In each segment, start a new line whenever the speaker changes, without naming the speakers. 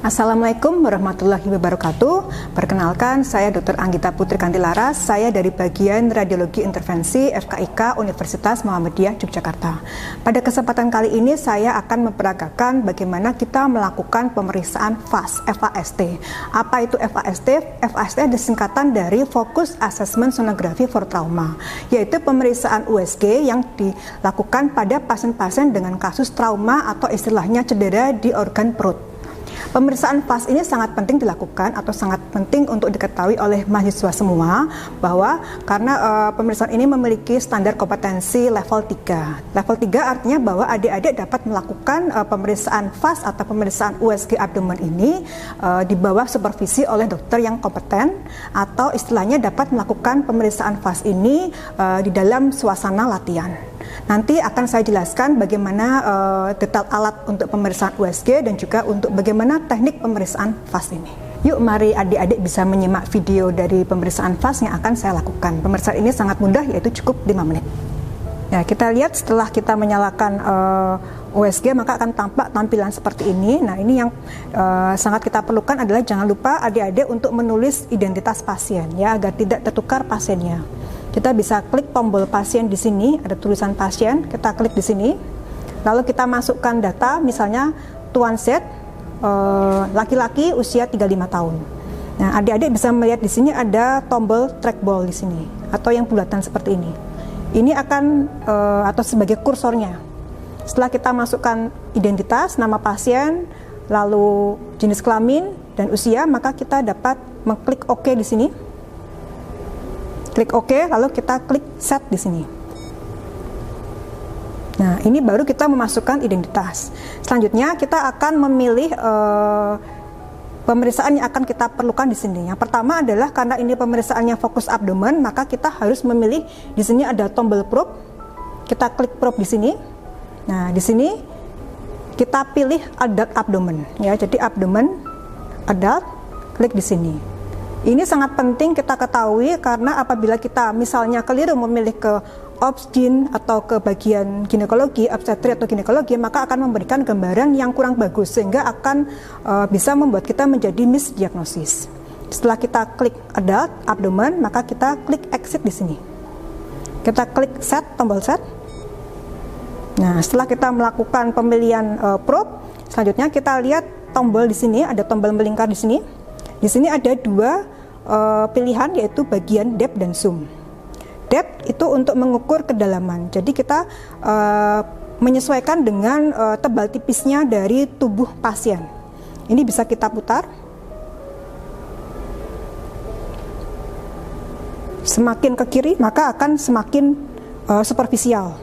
Assalamualaikum warahmatullahi wabarakatuh. Perkenalkan, saya Dr. Anggita Putri Kantilaras. Saya dari bagian Radiologi Intervensi FKIK Universitas Muhammadiyah Yogyakarta. Pada kesempatan kali ini saya akan memperagakan bagaimana kita melakukan pemeriksaan FAST, FAST. Apa itu FAST? FAST adalah singkatan dari Focus Assessment Sonography for Trauma, yaitu pemeriksaan USG yang dilakukan pada pasien-pasien dengan kasus trauma atau istilahnya cedera di organ perut. Pemeriksaan FAST ini sangat penting dilakukan atau sangat penting untuk diketahui oleh mahasiswa semua bahwa karena pemeriksaan ini memiliki standar kompetensi level 3. Level 3 artinya bahwa adik-adik dapat melakukan pemeriksaan FAST atau pemeriksaan USG abdomen ini di bawah supervisi oleh dokter yang kompeten, atau istilahnya dapat melakukan pemeriksaan FAST ini di dalam suasana latihan. Nanti akan saya jelaskan bagaimana detail alat untuk pemeriksaan USG dan juga untuk bagaimana teknik pemeriksaan FAST ini. Yuk, mari adik-adik bisa menyimak video dari pemeriksaan FAST yang akan saya lakukan. Pemeriksaan ini sangat mudah, yaitu cukup 5 menit. Ya, kita lihat setelah kita menyalakan USG maka akan tampak tampilan seperti ini. Nah, ini yang sangat kita perlukan adalah jangan lupa adik-adik untuk menulis identitas pasien ya, agar tidak tertukar pasiennya. Kita bisa klik tombol pasien di sini, ada tulisan pasien, kita klik di sini. Lalu kita masukkan data, misalnya Tuan Z, laki-laki usia 35 tahun. Nah, adik-adik bisa melihat di sini ada tombol trackball di sini, atau yang bulatan seperti ini. Ini akan atau sebagai kursornya. Setelah kita masukkan identitas, nama pasien, lalu jenis kelamin dan usia, maka kita dapat mengklik OK di sini. Klik OK, lalu kita klik Set di sini. Nah, ini baru kita memasukkan identitas. Selanjutnya kita akan memilih pemeriksaan yang akan kita perlukan di sini. Yang pertama adalah karena ini pemeriksaannya fokus abdomen, maka kita harus memilih di sini ada tombol probe. Kita klik probe di sini. Nah, di sini kita pilih adult abdomen ya. Jadi abdomen adult, klik di sini. Ini sangat penting kita ketahui karena apabila kita misalnya keliru memilih ke obsgyn atau ke bagian ginekologi, obstetri atau ginekologi, maka akan memberikan gambaran yang kurang bagus sehingga akan bisa membuat kita menjadi misdiagnosis. Setelah kita klik adult abdomen, maka kita klik exit di sini. Kita klik set, tombol set. Nah, setelah kita melakukan pemilihan probe, selanjutnya kita lihat tombol di sini, ada tombol melingkar di sini. Di sini ada dua pilihan, yaitu bagian depth dan zoom. Depth itu untuk mengukur kedalaman. Jadi kita menyesuaikan dengan tebal tipisnya dari tubuh pasien. Ini bisa kita putar. Semakin ke kiri maka akan semakin superficial.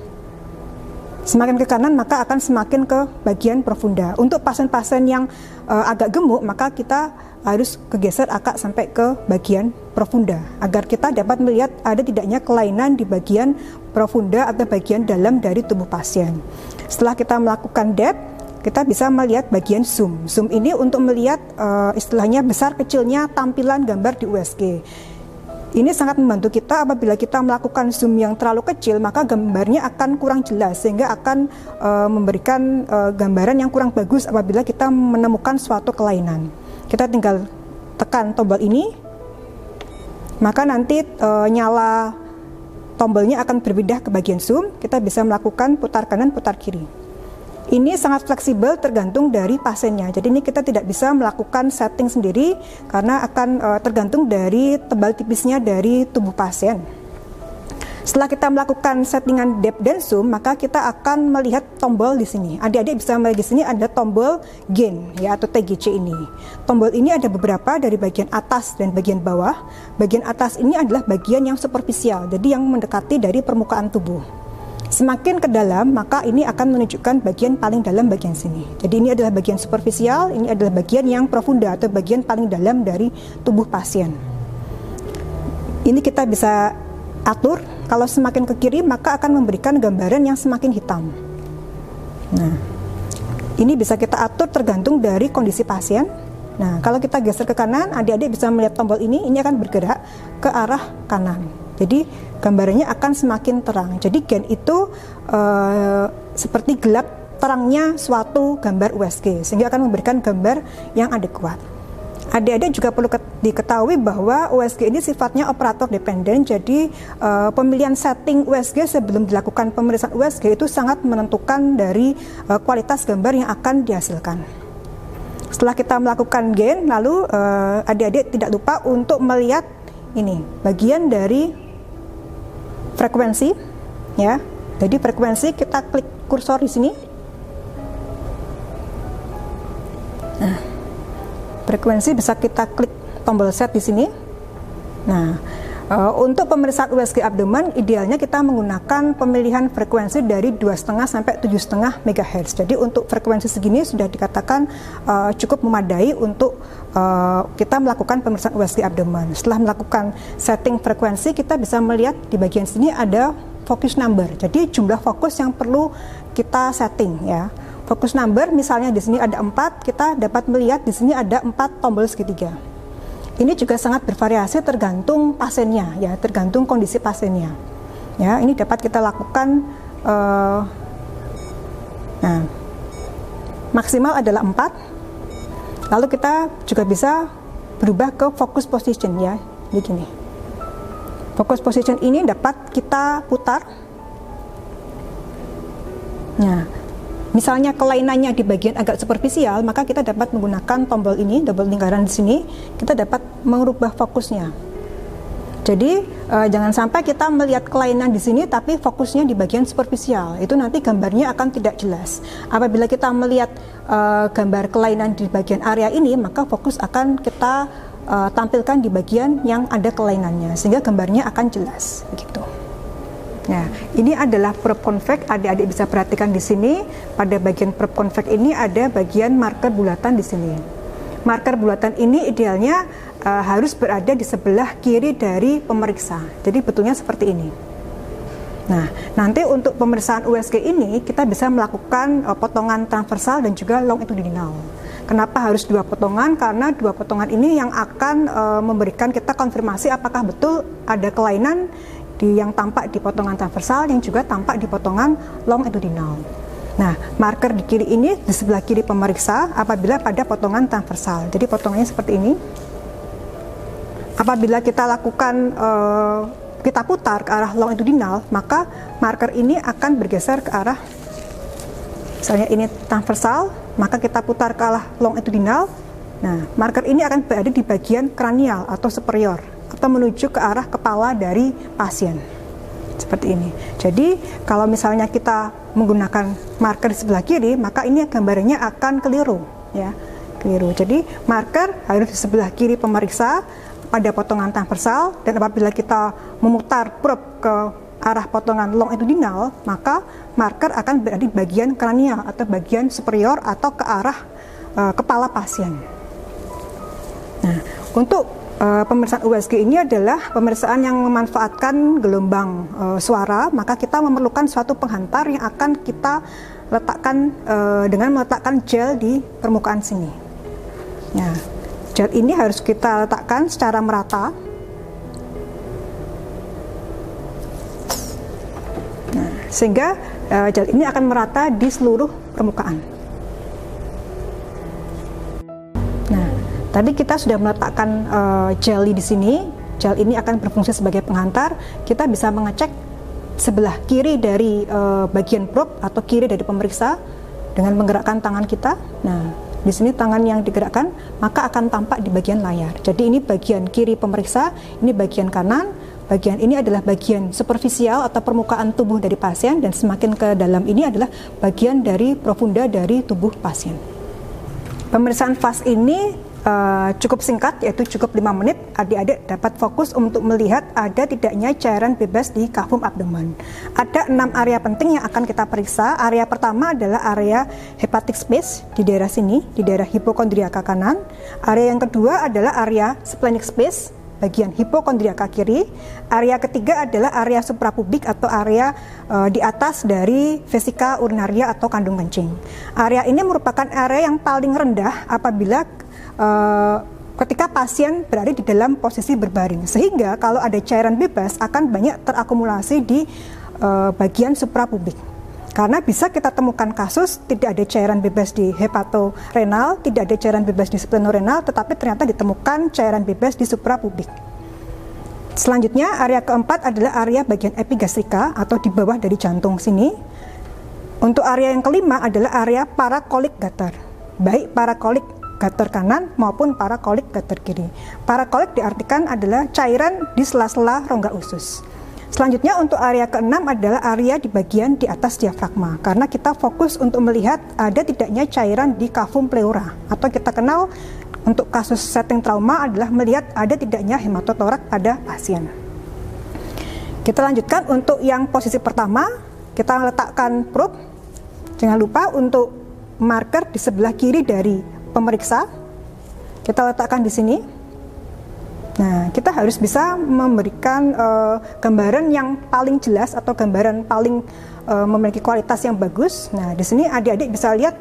Semakin ke kanan maka akan semakin ke bagian profunda. Untuk pasien-pasien yang agak gemuk maka kita harus kegeser agak sampai ke bagian profunda agar kita dapat melihat ada tidaknya kelainan di bagian profunda atau bagian dalam dari tubuh pasien. Setelah kita melakukan depth, kita bisa melihat bagian zoom. Zoom ini untuk melihat istilahnya besar kecilnya tampilan gambar di USG. Ini sangat membantu kita apabila kita melakukan zoom yang terlalu kecil, maka gambarnya akan kurang jelas sehingga akan memberikan gambaran yang kurang bagus apabila kita menemukan suatu kelainan. Kita tinggal tekan tombol ini, maka nanti nyala tombolnya akan berpindah ke bagian zoom. Kita bisa melakukan putar kanan, putar kiri. Ini sangat fleksibel tergantung dari pasiennya. Jadi ini kita tidak bisa melakukan setting sendiri karena akan tergantung dari tebal tipisnya dari tubuh pasien. Setelah kita melakukan settingan depth dan zoom, maka kita akan melihat tombol di sini. Adik-adik bisa melihat di sini ada tombol gain ya, atau TGC ini. Tombol ini ada beberapa dari bagian atas dan bagian bawah. Bagian atas ini adalah bagian yang superficial, jadi yang mendekati dari permukaan tubuh. Semakin ke dalam, maka ini akan menunjukkan bagian paling dalam bagian sini. Jadi ini adalah bagian superficial, ini adalah bagian yang profunda atau bagian paling dalam dari tubuh pasien. Ini kita bisa atur. Kalau semakin ke kiri maka akan memberikan gambaran yang semakin hitam. Nah, ini bisa kita atur tergantung dari kondisi pasien. Nah, kalau kita geser ke kanan, adik-adik bisa melihat tombol ini akan bergerak ke arah kanan. Jadi gambarannya akan semakin terang. Jadi gain itu seperti gelap terangnya suatu gambar USG, sehingga akan memberikan gambar yang adekuat. Adik-adik juga perlu diketahui bahwa USG ini sifatnya operator dependen, jadi pemilihan setting USG sebelum dilakukan pemeriksaan USG itu sangat menentukan dari kualitas gambar yang akan dihasilkan. Setelah kita melakukan gain, lalu adik-adik tidak lupa untuk melihat ini bagian dari frekuensi, ya. Jadi frekuensi kita klik kursor di sini. Nah, frekuensi bisa kita klik tombol set di sini. Nah, untuk pemeriksaan USG abdomen idealnya kita menggunakan pemilihan frekuensi dari 2,5 sampai 7,5 MHz. Jadi untuk frekuensi segini sudah dikatakan cukup memadai untuk kita melakukan pemeriksaan USG abdomen. Setelah melakukan setting frekuensi, kita bisa melihat di bagian sini ada focus number. Jadi jumlah fokus yang perlu kita setting, ya. Fokus number misalnya di sini ada 4, kita dapat melihat di sini ada 4 tombol segitiga. Ini juga sangat bervariasi tergantung pasiennya, ya, tergantung kondisi pasiennya. Ya, ini dapat kita lakukan nah, maksimal adalah 4. Lalu kita juga bisa berubah ke focus position, ya. Begini. Focus position ini dapat kita putar. Nah, misalnya kelainannya di bagian agak superficial, maka kita dapat menggunakan tombol ini, double lingkaran di sini, kita dapat mengubah fokusnya. Jadi jangan sampai kita melihat kelainan di sini tapi fokusnya di bagian superficial, itu nanti gambarnya akan tidak jelas. Apabila kita melihat gambar kelainan di bagian area ini, maka fokus akan kita tampilkan di bagian yang ada kelainannya, sehingga gambarnya akan jelas, begitu. Nah, ini adalah probe convex. Adik-adik bisa perhatikan di sini. Pada bagian probe convex ini ada bagian marker bulatan di sini. Marker bulatan ini idealnya harus berada di sebelah kiri dari pemeriksa. Jadi betulnya seperti ini. Nah, nanti untuk pemeriksaan USG ini kita bisa melakukan potongan transversal dan juga longitudinal. Kenapa harus 2 potongan? Karena 2 potongan ini yang akan memberikan kita konfirmasi apakah betul ada kelainan yang tampak di potongan transversal yang juga tampak di potongan longitudinal. Nah, marker di kiri ini di sebelah kiri pemeriksa apabila pada potongan transversal. Jadi potongannya seperti ini. Apabila kita lakukan kita putar ke arah longitudinal, maka marker ini akan bergeser ke arah, misalnya ini transversal, maka kita putar ke arah longitudinal. Nah, marker ini akan berada di bagian kranial atau superior, atau menuju ke arah kepala dari pasien. Seperti ini. Jadi, kalau misalnya kita menggunakan marker di sebelah kiri, maka ini gambarnya akan keliru, ya. Keliru. Jadi, marker harus di sebelah kiri pemeriksa pada potongan transversal, dan apabila kita memutar probe ke arah potongan longitudinal, maka marker akan berada di bagian kranial atau bagian superior atau ke arah kepala pasien. Nah, untuk pemeriksaan USG ini adalah pemeriksaan yang memanfaatkan gelombang suara, maka kita memerlukan suatu penghantar yang akan kita letakkan dengan meletakkan gel di permukaan sini. Nah, gel ini harus kita letakkan secara merata. Nah, sehingga gel ini akan merata di seluruh permukaan. Nah, tadi kita sudah meletakkan jelly di sini. Gel ini akan berfungsi sebagai penghantar. Kita bisa mengecek sebelah kiri dari bagian probe atau kiri dari pemeriksa dengan menggerakkan tangan kita. Nah, di sini tangan yang digerakkan maka akan tampak di bagian layar. Jadi ini bagian kiri pemeriksa, ini bagian kanan. Bagian ini adalah bagian superficial atau permukaan tubuh dari pasien, dan semakin ke dalam ini adalah bagian dari profunda dari tubuh pasien. Pemeriksaan FAST ini cukup singkat, yaitu cukup 5 menit. Adik-adik dapat fokus untuk melihat ada tidaknya cairan bebas di kafum abdomen. Ada 6 area penting yang akan kita periksa. Area pertama adalah area hepatic space di daerah sini, di daerah hipokondriaka kanan. Area yang kedua adalah area splenic space, bagian hipokondriaka kiri. Area ketiga adalah area suprapubik atau area di atas dari vesika urinaria atau kandung kencing. Area ini merupakan area yang paling rendah apabila ketika pasien berada di dalam posisi berbaring, sehingga kalau ada cairan bebas akan banyak terakumulasi di bagian suprapubik. Karena bisa kita temukan kasus tidak ada cairan bebas di hepatorenal, tidak ada cairan bebas di splenorenal, tetapi ternyata ditemukan cairan bebas di suprapubik. Selanjutnya, area keempat adalah area bagian epigastrika atau di bawah dari jantung sini. Untuk area yang kelima adalah area parakolik gutter, baik parakolik gutter kanan maupun parakolik gutter kiri. Parakolik diartikan adalah cairan di sela-sela rongga usus. Selanjutnya untuk area keenam adalah area di bagian di atas diafragma, karena kita fokus untuk melihat ada tidaknya cairan di cavum pleura, atau kita kenal untuk kasus setting trauma adalah melihat ada tidaknya hematotorak pada pasien. Kita lanjutkan untuk yang posisi pertama, kita letakkan probe. Jangan lupa untuk marker di sebelah kiri dari pemeriksa, kita letakkan di sini. Nah, kita harus bisa memberikan gambaran yang paling jelas atau gambaran paling memiliki kualitas yang bagus. Nah, di sini adik-adik bisa lihat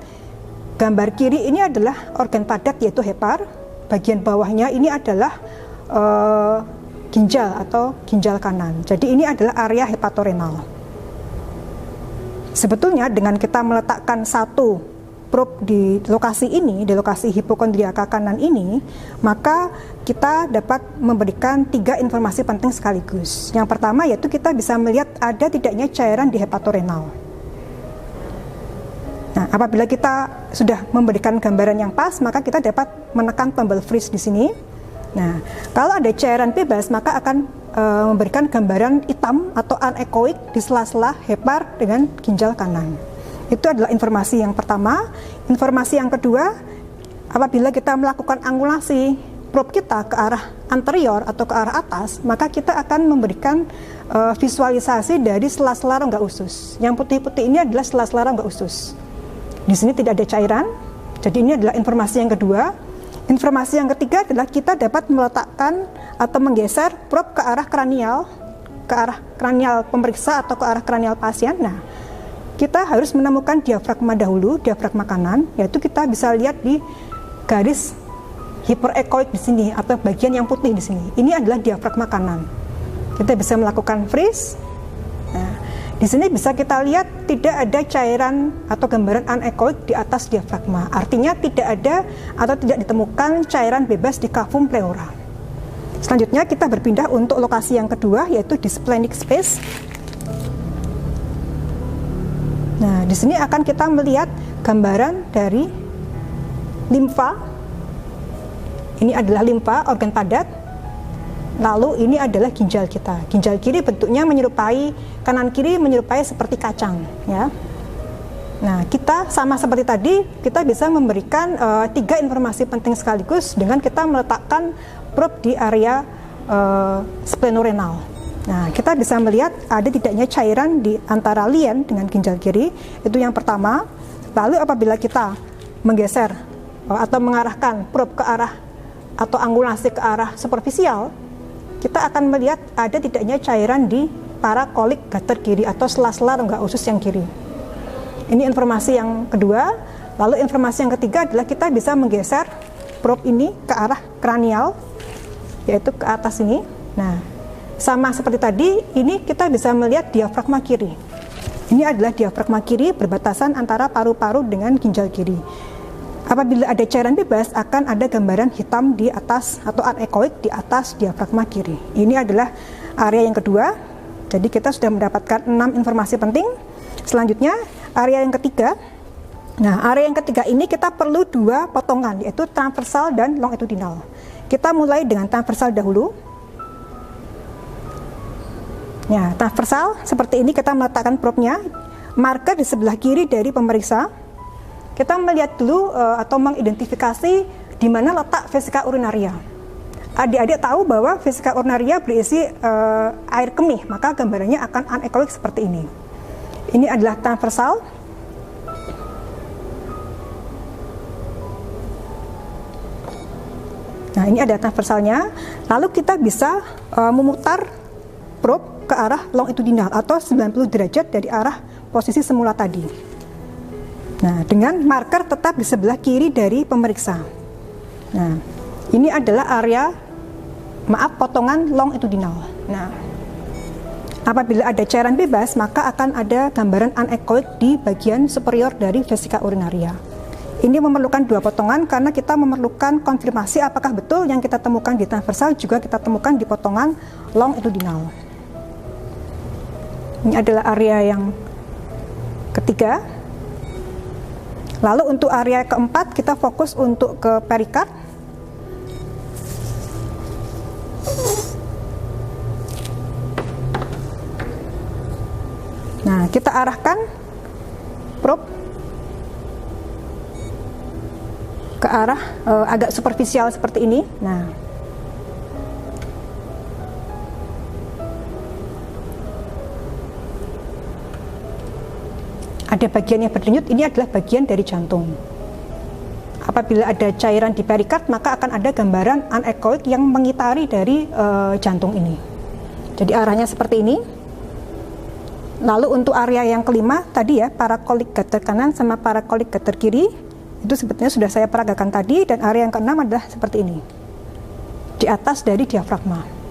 gambar kiri ini adalah organ padat yaitu hepar. Bagian bawahnya ini adalah ginjal atau ginjal kanan. Jadi ini adalah area hepatorenal. Sebetulnya dengan kita meletakkan satu probe di lokasi ini, di lokasi hipokondriaka kanan ini, maka kita dapat memberikan 3 informasi penting sekaligus. Yang pertama yaitu kita bisa melihat ada tidaknya cairan di hepatorenal. Nah, apabila kita sudah memberikan gambaran yang pas, maka kita dapat menekan tombol freeze di sini. Nah, kalau ada cairan bebas, maka akan memberikan gambaran hitam atau anekoik di sela-sela hepar dengan ginjal kanan. Itu adalah informasi yang pertama. Informasi yang kedua, apabila kita melakukan angulasi probe kita ke arah anterior atau ke arah atas, maka kita akan memberikan visualisasi dari sela-sela rongga usus. Yang putih-putih ini adalah sela-sela rongga usus. Di sini tidak ada cairan, jadi ini adalah informasi yang kedua. Informasi yang ketiga adalah kita dapat meletakkan atau menggeser probe ke arah kranial pemeriksa atau ke arah kranial pasien. Nah, kita harus menemukan diafragma dahulu, diafragma kanan, yaitu kita bisa lihat di garis hiperekoik di sini atau bagian yang putih di sini. Ini adalah diafragma kanan. Kita bisa melakukan freeze. Nah, di sini bisa kita lihat tidak ada cairan atau gambaran anekoik di atas diafragma. Artinya tidak ada atau tidak ditemukan cairan bebas di cavum pleura. Selanjutnya kita berpindah untuk lokasi yang kedua yaitu di splenic space. Nah, di sini akan kita melihat gambaran dari limfa. Ini adalah limfa, organ padat. Lalu ini adalah ginjal kita. Ginjal kiri bentuknya menyerupai, kanan kiri menyerupai seperti kacang, ya. Nah, kita sama seperti tadi, kita bisa memberikan 3 informasi penting sekaligus dengan kita meletakkan probe di area splenorenal. Nah, kita bisa melihat ada tidaknya cairan di antara lien dengan ginjal kiri, itu yang pertama. Lalu apabila kita menggeser atau mengarahkan probe ke arah atau angulasi ke arah superficial, kita akan melihat ada tidaknya cairan di parakolik gutter kiri atau sela-sela rongga usus yang kiri. Ini informasi yang kedua. Lalu informasi yang ketiga adalah kita bisa menggeser probe ini ke arah kranial, yaitu ke atas ini. Nah, sama seperti tadi, ini kita bisa melihat diafragma kiri. Ini adalah diafragma kiri berbatasan antara paru-paru dengan ginjal kiri. Apabila ada cairan bebas, akan ada gambaran hitam di atas atau anekoik di atas diafragma kiri. Ini adalah area yang kedua. Jadi kita sudah mendapatkan 6 informasi penting. Selanjutnya, area yang ketiga. Nah, area yang ketiga ini kita perlu 2 potongan, yaitu transversal dan longitudinal. Kita mulai dengan transversal dahulu. Ya, transversal seperti ini kita meletakkan probe-nya, marker di sebelah kiri dari pemeriksa. Kita melihat dulu atau mengidentifikasi di mana letak vesika urinaria. Adik-adik tahu bahwa vesika urinaria berisi air kemih, maka gambarannya akan anekoik seperti ini. Ini adalah transversal. Nah, ini ada transversalnya. Lalu kita bisa memutar probe ke arah longitudinal atau 90 derajat dari arah posisi semula tadi. Nah, dengan marker tetap di sebelah kiri dari pemeriksa. Nah, ini adalah area, potongan longitudinal. Nah, Apabila ada cairan bebas, maka akan ada gambaran anechoic di bagian superior dari vesika urinaria. Ini memerlukan 2 potongan karena kita memerlukan konfirmasi apakah betul yang kita temukan di transversal juga kita temukan di potongan longitudinal. Ini adalah area yang ketiga. Lalu untuk area keempat kita fokus untuk ke perikard. Nah, kita arahkan probe ke arah agak superficial seperti ini. Nah, ada bagian yang berdenyut, ini adalah bagian dari jantung. Apabila ada cairan di perikard, maka akan ada gambaran anechoic yang mengitari dari jantung ini. Jadi arahnya seperti ini. Lalu untuk area yang kelima tadi ya, parakolik gutter kanan sama parakolik gutter kiri, itu sebetulnya sudah saya peragakan tadi. Dan area yang keenam adalah seperti ini, di atas dari diafragma.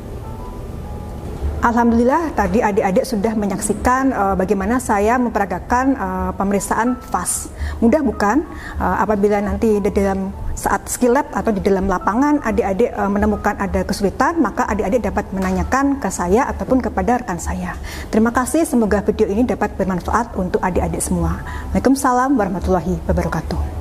Alhamdulillah tadi adik-adik sudah menyaksikan bagaimana saya memperagakan pemeriksaan FAST. Mudah bukan? Apabila nanti di dalam saat skill lab atau di dalam lapangan adik-adik menemukan ada kesulitan, maka adik-adik dapat menanyakan ke saya ataupun kepada rekan saya. Terima kasih, semoga video ini dapat bermanfaat untuk adik-adik semua. Waalaikumsalam warahmatullahi wabarakatuh.